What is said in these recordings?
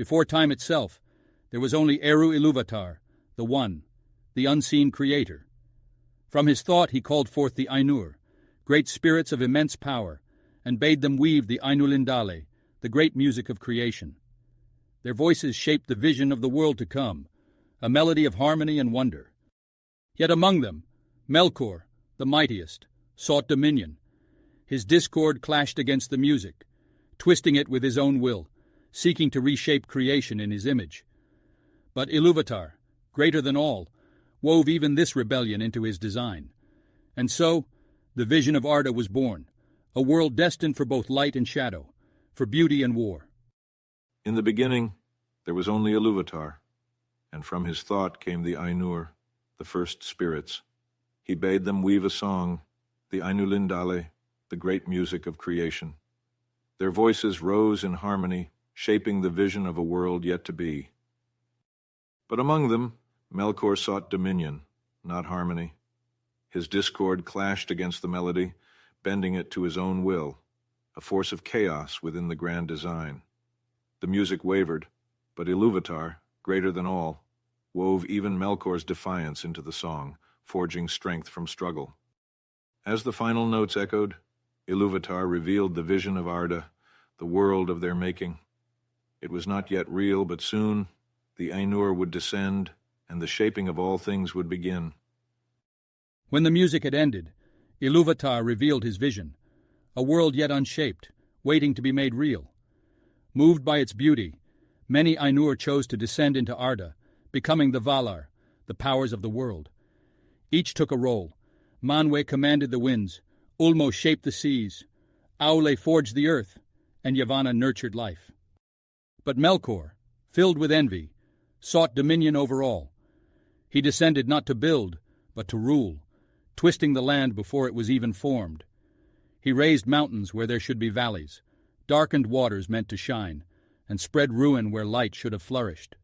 Before time itself, there was only Eru Ilúvatar, the One, the unseen creator. From his thought he called forth the Ainur, great spirits of immense power, and bade them weave the Ainulindalë, the great music of creation. Their voices shaped the vision of the world to come, a melody of harmony and wonder. Yet among them, Melkor, the mightiest, sought dominion. His discord clashed against the music, twisting it with his own will, seeking to reshape creation in his image. But Ilúvatar, greater than all, wove even this rebellion into his design. And so, the vision of Arda was born, a world destined for both light and shadow, for beauty and war. In the beginning, there was only Ilúvatar, and from his thought came the Ainur, the first spirits. He bade them weave a song, the Ainulindalë, the great music of creation. Their voices rose in harmony, shaping the vision of a world yet to be. But among them, Melkor sought dominion, not harmony. His discord clashed against the melody, bending it to his own will, a force of chaos within the grand design. The music wavered, but Ilúvatar, greater than all, wove even Melkor's defiance into the song, forging strength from struggle. As the final notes echoed, Ilúvatar revealed the vision of Arda, the world of their making. It was not yet real, but soon the Ainur would descend, and the shaping of all things would begin. When the music had ended, Ilúvatar revealed his vision, a world yet unshaped, waiting to be made real. Moved by its beauty, many Ainur chose to descend into Arda, becoming the Valar, the powers of the world. Each took a role. Manwë commanded the winds, Ulmo shaped the seas, Aule forged the earth, and Yavanna nurtured life. But Melkor, filled with envy, sought dominion over all. He descended not to build, but to rule, twisting the land before it was even formed. He raised mountains where there should be valleys, darkened waters meant to shine, and spread ruin where light should have flourished.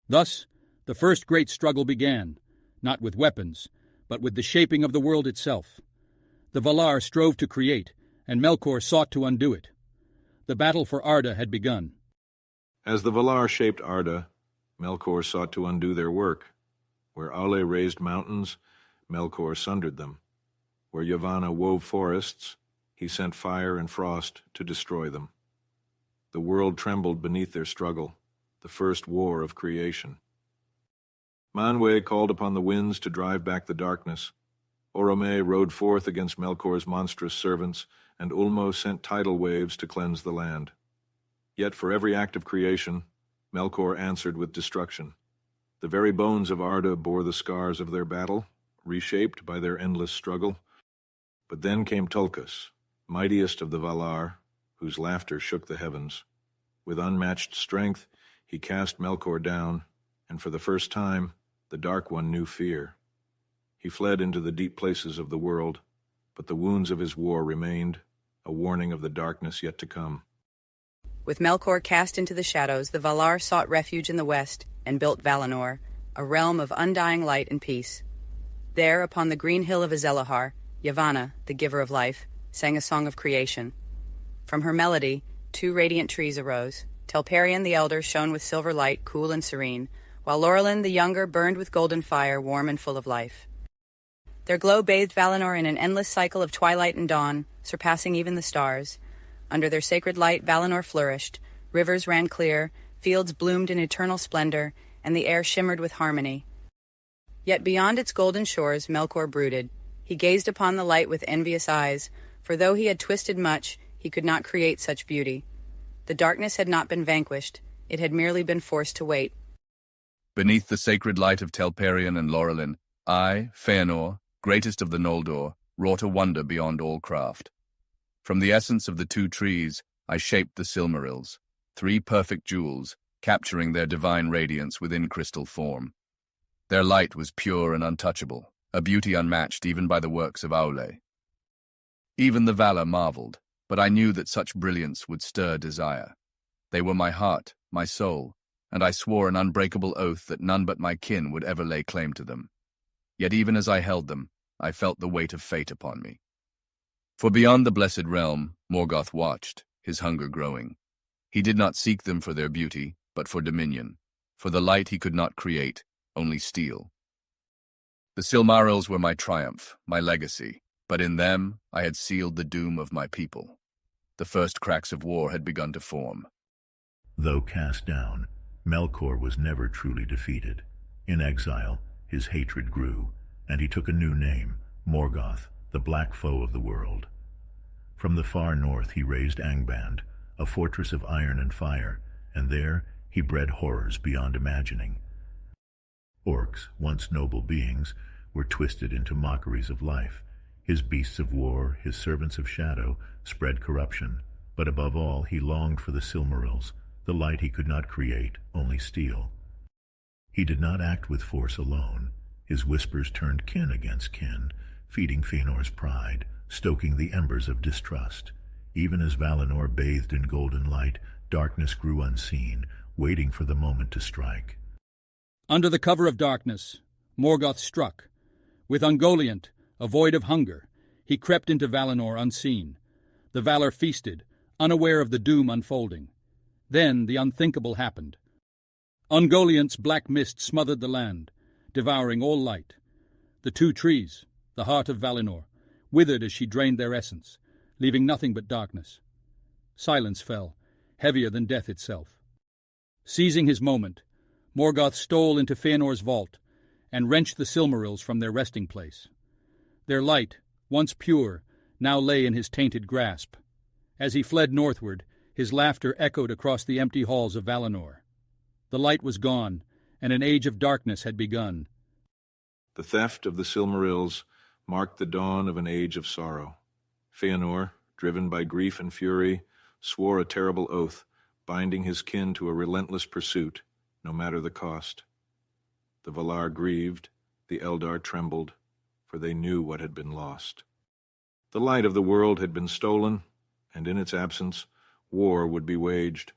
Thus, the first great struggle began, not with weapons, but with the shaping of the world itself. The Valar strove to create, and Melkor sought to undo it. The battle for Arda had begun. As the Valar shaped Arda, Melkor sought to undo their work. Where Aule raised mountains, Melkor sundered them. Where Yavanna wove forests, he sent fire and frost to destroy them. The world trembled beneath their struggle, the first war of creation. Manwë called upon the winds to drive back the darkness. Orome rode forth against Melkor's monstrous servants, and Ulmo sent tidal waves to cleanse the land. Yet for every act of creation, Melkor answered with destruction. The very bones of Arda bore the scars of their battle, reshaped by their endless struggle. But then came Tulkas, mightiest of the Valar, whose laughter shook the heavens. With unmatched strength, he cast Melkor down, and for the first time, the Dark One knew fear. He fled into the deep places of the world, but the wounds of his war remained, a warning of the darkness yet to come. With Melkor cast into the shadows, the Valar sought refuge in the west and built Valinor, a realm of undying light and peace. There, upon the green hill of Azelahar, Yavanna, the giver of life, sang a song of creation. From her melody, 2 radiant trees arose. Telperion the elder shone with silver light, cool and serene, while Lorelin the younger burned with golden fire, warm and full of life. Their glow bathed Valinor in an endless cycle of twilight and dawn, surpassing even the stars. Under their sacred light, Valinor flourished. Rivers ran clear, fields bloomed in eternal splendor, and the air shimmered with harmony. Yet beyond its golden shores, Melkor brooded. He gazed upon the light with envious eyes, for though he had twisted much, he could not create such beauty. The darkness had not been vanquished. It had merely been forced to wait. Beneath the sacred light of Telperion and Lorelin, I, Fëanor, greatest of the Noldor, wrought a wonder beyond all craft. From the essence of the 2 trees, I shaped the Silmarils, 3 perfect jewels, capturing their divine radiance within crystal form. Their light was pure and untouchable, a beauty unmatched even by the works of Aule. Even the Valar marveled, but I knew that such brilliance would stir desire. They were my heart, my soul, and I swore an unbreakable oath that none but my kin would ever lay claim to them. Yet even as I held them, I felt the weight of fate upon me. For beyond the blessed realm, Morgoth watched, his hunger growing. He did not seek them for their beauty, but for dominion, for the light he could not create, only steal. The Silmarils were my triumph, my legacy, but in them I had sealed the doom of my people. The first cracks of war had begun to form. Though cast down, Melkor was never truly defeated. In exile, his hatred grew, and he took a new name, Morgoth, the black foe of the world. From the far north he raised Angband, a fortress of iron and fire, and there he bred horrors beyond imagining. Orcs, once noble beings, were twisted into mockeries of life. His beasts of war, his servants of shadow, spread corruption. But above all, he longed for the Silmarils, the light he could not create, only steal. He did not act with force alone. His whispers turned kin against kin, feeding Fëanor's pride, stoking the embers of distrust. Even as Valinor bathed in golden light, darkness grew unseen, waiting for the moment to strike. Under the cover of darkness, Morgoth struck. With Ungoliant, a void of hunger, he crept into Valinor unseen. The Valar feasted, unaware of the doom unfolding. Then the unthinkable happened. Ungoliant's black mist smothered the land, devouring all light. The two trees, the heart of Valinor, withered as she drained their essence, leaving nothing but darkness. Silence fell, heavier than death itself. Seizing his moment, Morgoth stole into Fëanor's vault and wrenched the Silmarils from their resting place. Their light, once pure, now lay in his tainted grasp. As he fled northward, his laughter echoed across the empty halls of Valinor. The light was gone, and an age of darkness had begun. The theft of the Silmarils marked the dawn of an age of sorrow. Fëanor, driven by grief and fury, swore a terrible oath, binding his kin to a relentless pursuit, no matter the cost. The Valar grieved, the Eldar trembled, for they knew what had been lost. The light of the world had been stolen, and in its absence, war would be waged.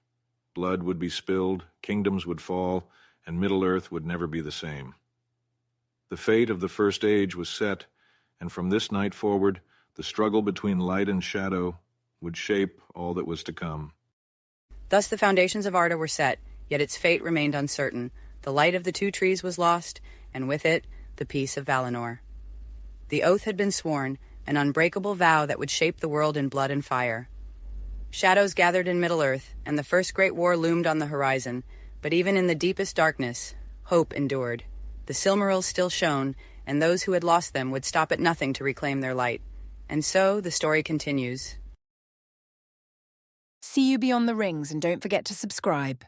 Blood would be spilled, kingdoms would fall, and Middle-earth would never be the same. The fate of the First Age was set, and from this night forward, the struggle between light and shadow would shape all that was to come. Thus the foundations of Arda were set, yet its fate remained uncertain. The light of the two trees was lost, and with it, the peace of Valinor. The oath had been sworn, an unbreakable vow that would shape the world in blood and fire. Shadows gathered in Middle-earth, and the first great war loomed on the horizon, but even in the deepest darkness, hope endured. The Silmarils still shone, and those who had lost them would stop at nothing to reclaim their light. And so the story continues. See you beyond the rings, and don't forget to subscribe.